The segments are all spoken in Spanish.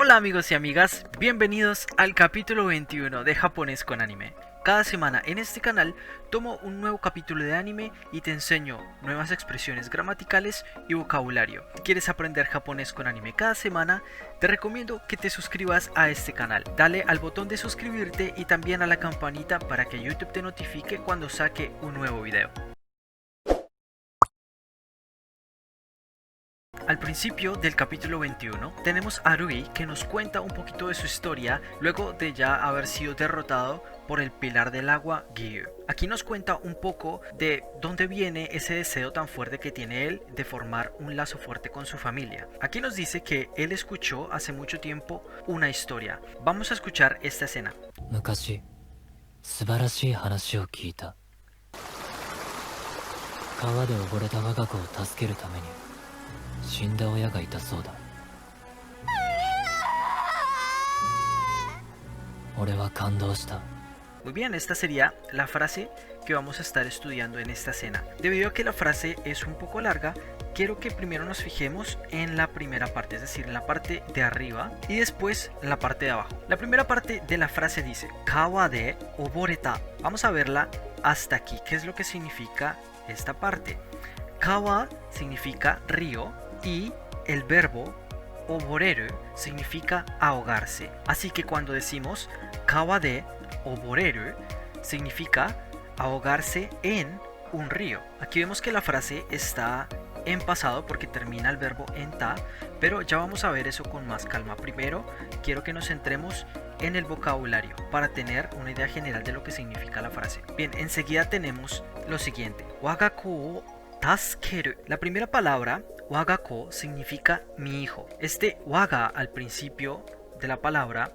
Hola amigos y amigas, bienvenidos al capítulo 21 de Japonés con Anime. Cada semana en este canal tomo un nuevo capítulo de anime y te enseño nuevas expresiones gramaticales y vocabulario. Si quieres aprender japonés con anime cada semana, te recomiendo que te suscribas a este canal. Dale al botón de suscribirte y también a la campanita para que YouTube te notifique cuando saque un nuevo video. Al principio del capítulo 21 tenemos a Rui que nos cuenta un poquito de su historia luego de ya haber sido derrotado por el pilar del agua Giyu. Aquí nos cuenta un poco de dónde viene ese deseo tan fuerte que tiene él de formar un lazo fuerte con su familia. Aquí nos dice que él escuchó hace mucho tiempo una historia. Vamos a escuchar esta escena. 昔素晴らしい話を聞いた。川で溺れた我が子を助けるために死んだ親がいたそうだ。俺は感動した。 Muy bien, esta sería la frase que vamos a estar estudiando en esta escena. Debido a que la frase es un poco larga, quiero que primero nos fijemos en la primera parte, es decir, en la parte de arriba y después en la parte de abajo. La primera parte de la frase dice Kawa de oboreta. Vamos a verla hasta aquí. ¿Qué es lo que significa esta parte? Kawa significa río y el verbo oboreru significa ahogarse. Así que cuando decimos kawa de oboreru significa ahogarse en un río. Aquí vemos que la frase está en pasado porque termina el verbo en ta, pero ya vamos a ver eso con más calma. Primero quiero que nos centremos en el vocabulario para tener una idea general de lo que significa la frase. Bien, enseguida tenemos lo siguiente: wagako o taskeru. La primera palabra wagako significa mi hijo. Este waga al principio de la palabra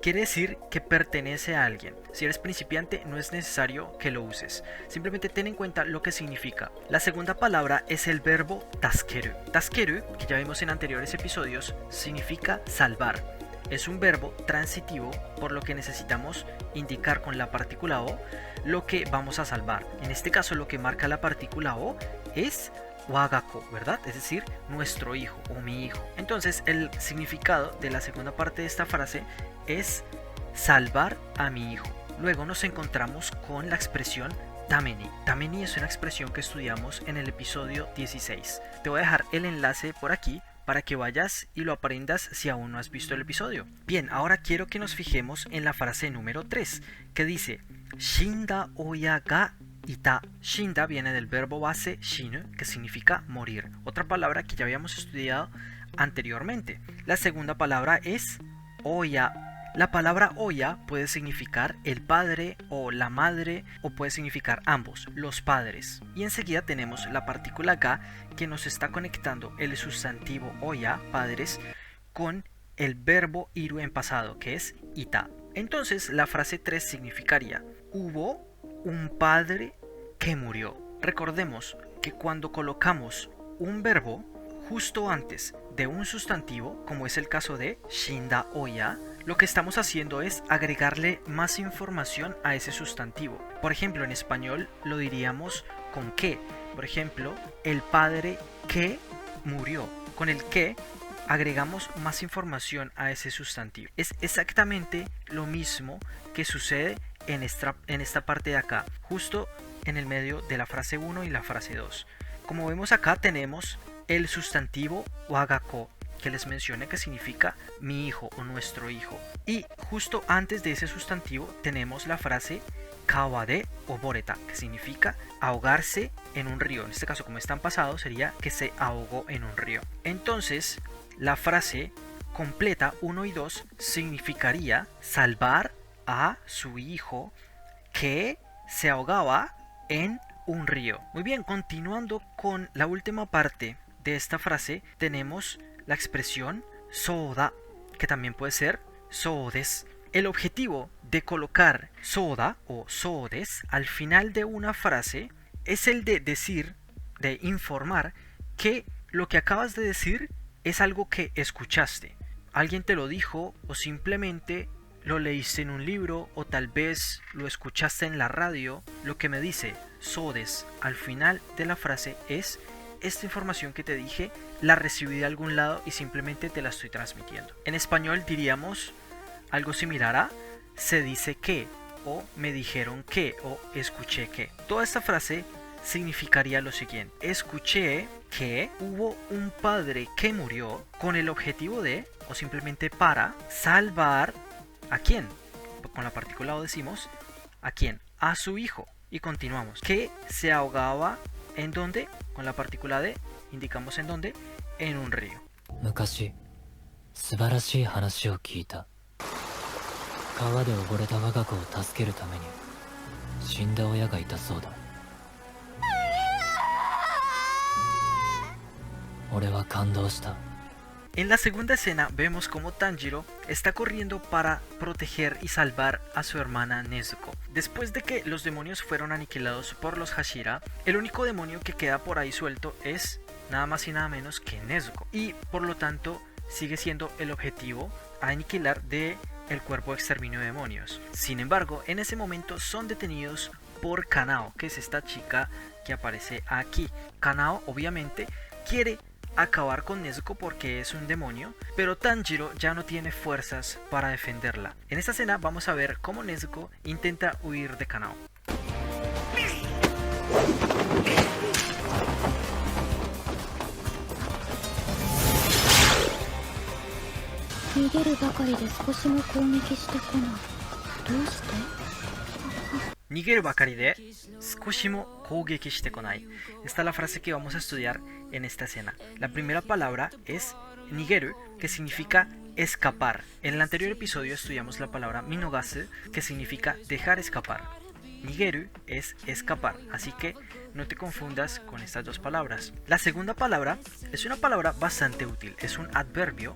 quiere decir que pertenece a alguien. Si eres principiante no es necesario que lo uses. Simplemente ten en cuenta lo que significa. La segunda palabra es el verbo taskeru. Taskeru, que ya vimos en anteriores episodios, significa salvar. Es un verbo transitivo, por lo que necesitamos indicar con la partícula o lo que vamos a salvar. En este caso lo que marca la partícula o es wagako, ¿verdad? Es decir, nuestro hijo o mi hijo. Entonces el significado de la segunda parte de esta frase es salvar a mi hijo. Luego nos encontramos con la expresión tameni. Tameni es una expresión que estudiamos en el episodio 16. Te voy a dejar el enlace por aquí para que vayas y lo aprendas si aún no has visto el episodio. Bien, ahora quiero que nos fijemos en la frase número 3, que dice Shinda oya ga ita. Shinda viene del verbo base shinu, que significa morir. Otra palabra que ya habíamos estudiado anteriormente. La segunda palabra es oya. La palabra oya puede significar el padre o la madre, o puede significar ambos, los padres. Y enseguida tenemos la partícula ga que nos está conectando el sustantivo oya, padres, con el verbo iru en pasado, que es ita. Entonces la frase 3 significaría hubo un padre que murió. Recordemos que cuando colocamos un verbo justo antes de un sustantivo, como es el caso de shinda oya, lo que estamos haciendo es agregarle más información a ese sustantivo. Por ejemplo, en español lo diríamos con que. Por ejemplo, el padre que murió. Con el que agregamos más información a ese sustantivo. Es exactamente lo mismo que sucede en esta parte de acá, justo en el medio de la frase 1 y la frase 2. Como vemos acá tenemos el sustantivo wagako, que les mencioné que significa mi hijo o nuestro hijo. Y justo antes de ese sustantivo tenemos la frase kawa de oboreta, que significa ahogarse en un río. En este caso, como está en pasado, sería que se ahogó en un río. Entonces, la frase completa 1 y 2 significaría salvar a su hijo que se ahogaba en un río. Muy bien, continuando con la última parte de esta frase, tenemos la expresión soda, que también puede ser sodes. El objetivo de colocar soda o sodes al final de una frase es el de decir, de informar que lo que acabas de decir es algo que escuchaste. Alguien te lo dijo o simplemente lo leíste en un libro o tal vez lo escuchaste en la radio. Lo que me dice sodes al final de la frase es esta información que te dije la recibí de algún lado y simplemente te la estoy transmitiendo. En español diríamos algo similar a se dice que, o me dijeron que, o escuché que. Toda esta frase significaría lo siguiente: escuché que hubo un padre que murió con el objetivo de, o simplemente para, salvar ¿a quién? Con la partícula o decimos ¿a quién? A su hijo. Y continuamos. Que se ahogaba ¿en dónde? Con la partícula de indicamos en dónde, en un río. 昔素晴らしい話を聞いた。川で溺れた我が子を助けるために死んだ親がいたそうだ。俺は感動した。 En la segunda escena vemos como Tanjiro está corriendo para proteger y salvar a su hermana Nezuko. Después de que los demonios fueron aniquilados por los Hashira, el único demonio que queda por ahí suelto es nada más y nada menos que Nezuko. Y por lo tanto sigue siendo el objetivo a aniquilar de el cuerpo de exterminio de demonios. Sin embargo, en ese momento son detenidos por Kanao, que es esta chica que aparece aquí. Kanao obviamente quiere acabar con Nezuko porque es un demonio, pero Tanjiro ya no tiene fuerzas para defenderla. En esta escena vamos a ver cómo Nezuko intenta huir de Kanao. 逃げるばかりで少しも攻撃してこない。どうして？ Nigeru bakari de Skoshimo kougeki shite konai. Esta es la frase que vamos a estudiar en esta escena. La primera palabra es nigeru, que significa escapar. En el anterior episodio estudiamos la palabra minogasu, que significa dejar escapar. Nigeru es escapar, así que no te confundas con estas dos palabras. La segunda palabra es una palabra bastante útil, es un adverbio.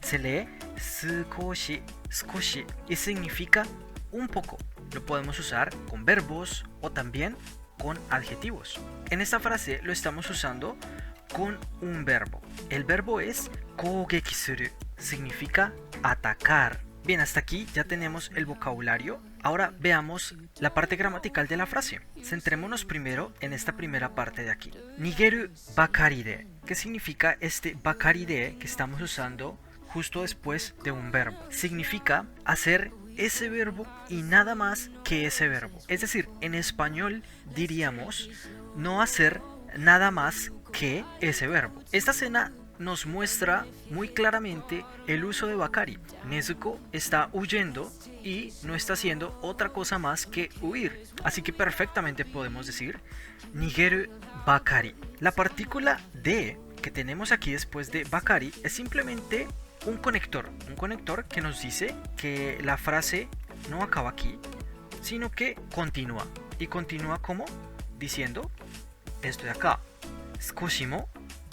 Se lee sukoshi, skoshi, y significa un poco. Lo podemos usar con verbos o también con adjetivos. En esta frase lo estamos usando con un verbo. El verbo es kougeki suru, significa atacar. Bien, hasta aquí ya tenemos el vocabulario. Ahora veamos la parte gramatical de la frase. Centrémonos primero en esta primera parte de aquí. Nigeru bakari de, ¿qué significa este bakari de que estamos usando justo después de un verbo? Significa hacer ese verbo y nada más que ese verbo. Es decir, en español diríamos no hacer nada más que ese verbo. Esta escena nos muestra muy claramente el uso de bakari. Nezuko está huyendo y no está haciendo otra cosa más que huir. Así que perfectamente podemos decir nigeru bakari. La partícula de que tenemos aquí después de bakari es simplemente un conector que nos dice que la frase no acaba aquí, sino que continúa. Y continúa como diciendo esto de acá. Skoshimo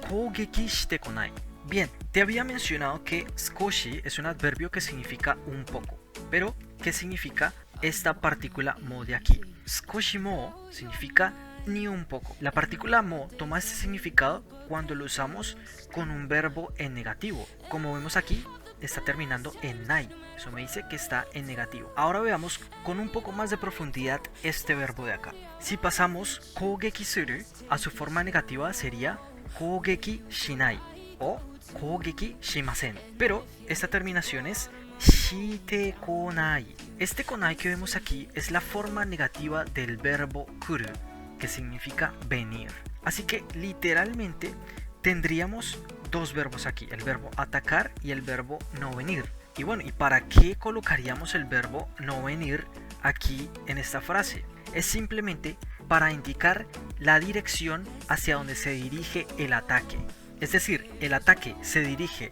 kougeki shite konai. Bien, te había mencionado que skoshi es un adverbio que significa un poco. Pero, ¿qué significa esta partícula mo de aquí? Skoshimo significa ni un poco. La partícula mo toma este significado cuando lo usamos con un verbo en negativo. Como vemos aquí, está terminando en nai. Eso me dice que está en negativo. Ahora veamos con un poco más de profundidad este verbo de acá. Si pasamos kougeki suru a su forma negativa sería kougeki shinai o kougeki shimasen. Pero esta terminación es shite konai. Este konai que vemos aquí es la forma negativa del verbo kuru, que significa venir. Así que literalmente tendríamos dos verbos aquí, el verbo atacar y el verbo no venir. Y bueno, ¿y para qué colocaríamos el verbo no venir aquí en esta frase? Es simplemente para indicar la dirección hacia donde se dirige el ataque. Es decir, el ataque se dirige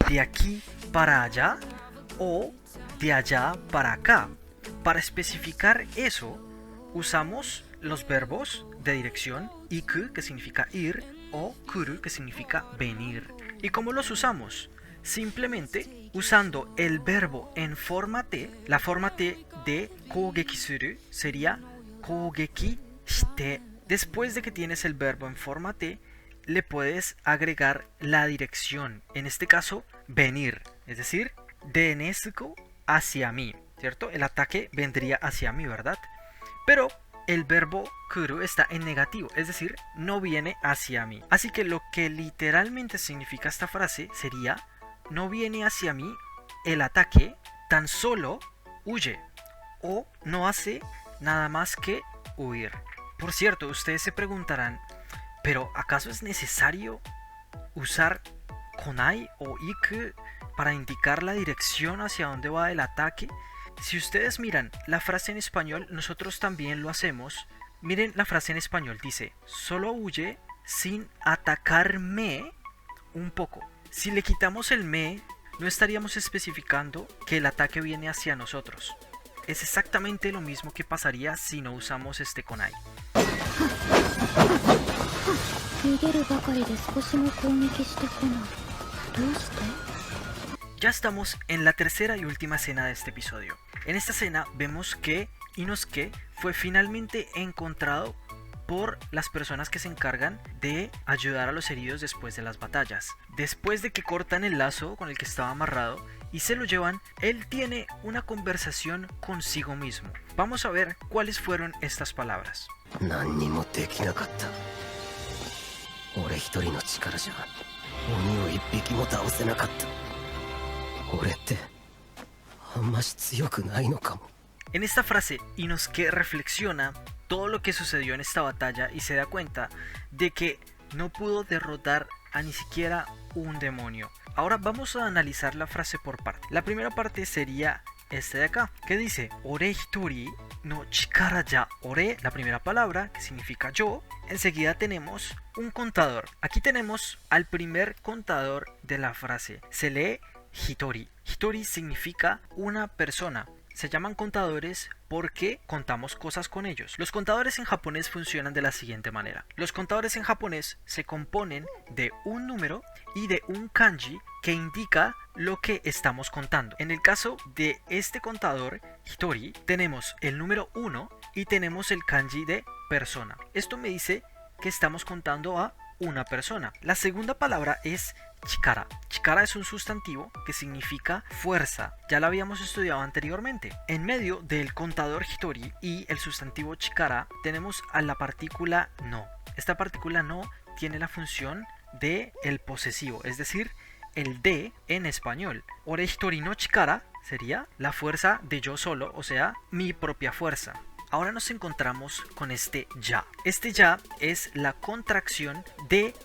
de aquí para allá o de allá para acá. Para especificar eso, usamos los verbos de dirección iku, que significa ir, o kuru, que significa venir. ¿Y cómo los usamos? Simplemente usando el verbo en forma T. La forma T de kougeki suru sería kougeki shite. Después de que tienes el verbo en forma T, le puedes agregar la dirección. En este caso, venir. Es decir, de Nezuko hacia mí, ¿cierto? El ataque vendría hacia mí, ¿verdad? Pero el verbo kuru está en negativo, es decir, no viene hacia mí. Así que lo que literalmente significa esta frase sería: no viene hacia mí el ataque, tan solo huye, o no hace nada más que huir. Por cierto, ustedes se preguntarán, ¿pero acaso es necesario usar konai o iku para indicar la dirección hacia dónde va el ataque? Si ustedes miran la frase en español, nosotros también lo hacemos. Miren la frase en español, dice: solo huye sin atacarme un poco. Si le quitamos el me, no estaríamos especificando que el ataque viene hacia nosotros. Es exactamente lo mismo que pasaría si no usamos este konai. 逃げるばかりで少しも攻撃してこない。どうして？ Ya estamos en la tercera y última escena de este episodio. En esta escena vemos que Inosuke fue finalmente encontrado por las personas que se encargan de ayudar a los heridos después de las batallas. Después de que cortan el lazo con el que estaba amarrado y se lo llevan, él tiene una conversación consigo mismo. Vamos a ver cuáles fueron estas palabras. 何にもできなかった。俺一人の力じゃ鬼を一匹も倒せなかった。俺ってあんまし強くないのかも。 En esta frase, Inosuke reflexiona todo lo que sucedió en esta batalla y se da cuenta de que no pudo derrotar a ni siquiera un demonio. Ahora vamos a analizar la frase por parte. La primera parte sería este de acá, que dice Ore hitori no chikara ya. Ore, la primera palabra, que significa yo. Enseguida tenemos un contador. Aquí tenemos al primer contador de la frase. Se lee hitori. Hitori significa una persona. Se llaman contadores porque contamos cosas con ellos. Los contadores en japonés funcionan de la siguiente manera. Los contadores en japonés se componen de un número y de un kanji que indica lo que estamos contando. En el caso de este contador, hitori, tenemos el número 1 y tenemos el kanji de persona. Esto me dice que estamos contando a una persona. La segunda palabra es chikara. Chikara es un sustantivo que significa fuerza. Ya lo habíamos estudiado anteriormente. En medio del contador hitori y el sustantivo chikara tenemos a la partícula no. Esta partícula no tiene la función de el posesivo, es decir, el de en español. Ore hitori no chikara sería la fuerza de yo solo, o sea, mi propia fuerza. Ahora nos encontramos con este ya. Este ya es la contracción de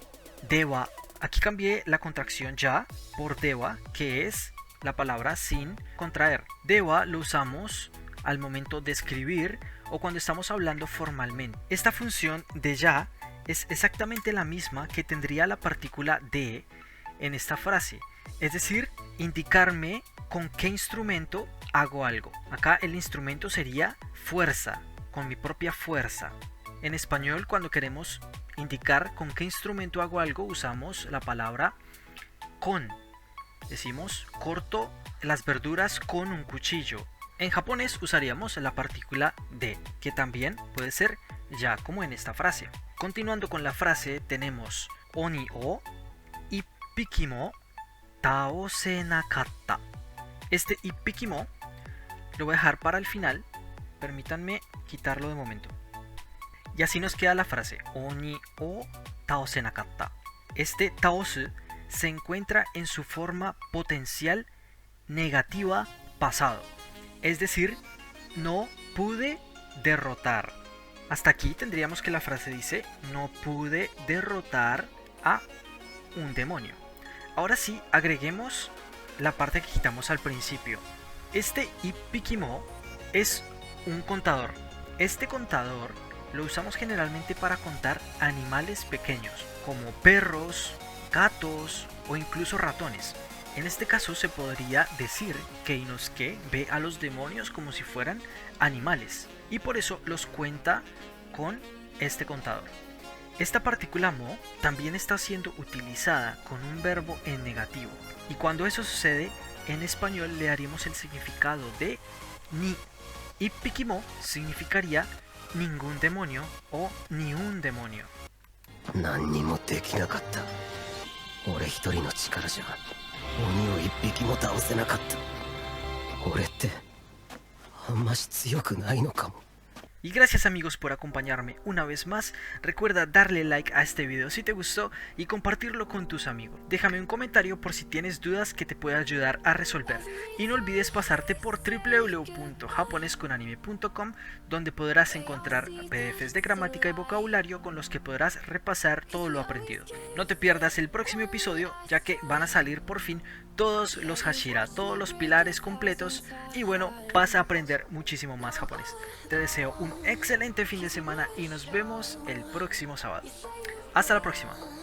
dewa. Aquí cambié la contracción ya por dewa, que es la palabra sin contraer. Dewa lo usamos al momento de escribir o cuando estamos hablando formalmente. Esta función de ya es exactamente la misma que tendría la partícula de en esta frase. Es decir, indicarme con qué instrumento hago algo. Acá el instrumento sería fuerza, con mi propia fuerza. En español, cuando queremos indicar con qué instrumento hago algo, usamos la palabra con. Decimos, corto las verduras con un cuchillo. En japonés usaríamos la partícula de, que también puede ser ya, como en esta frase. Continuando con la frase, tenemos oni o ippiki mo taosenakatta. Este ippiki mo lo voy a dejar para el final. Permítanme quitarlo de momento. Y así nos queda la frase Oni o taosenakatta. Este taosu se encuentra en su forma potencial negativa pasado. Es decir, no pude derrotar. Hasta aquí tendríamos que la frase dice no pude derrotar a un demonio. Ahora sí, agreguemos la parte que quitamos al principio. Este ippikimo es un contador. Este contador lo usamos generalmente para contar animales pequeños, como perros, gatos o incluso ratones. En este caso se podría decir que Inosuke ve a los demonios como si fueran animales y por eso los cuenta con este contador. Esta partícula mo también está siendo utilizada con un verbo en negativo y cuando eso sucede en español le daríamos el significado de ni. Ippikimo significaría ningún demonio o ni un demonio. 何にもできなかった。俺一人の力じゃ鬼を一匹も倒せなかった。俺ってあんまし強くないのかも。Y gracias amigos por acompañarme una vez más. Recuerda darle like a este video si te gustó y compartirlo con tus amigos. Déjame un comentario por si tienes dudas que te pueda ayudar a resolver. Y no olvides pasarte por www.japonesconanime.com, donde podrás encontrar PDFs de gramática y vocabulario con los que podrás repasar todo lo aprendido. No te pierdas el próximo episodio, ya que van a salir por fin todos los Hashira, todos los pilares completos, y bueno, vas a aprender muchísimo más japonés. Te deseo un excelente fin de semana y nos vemos el próximo sábado. Hasta la próxima.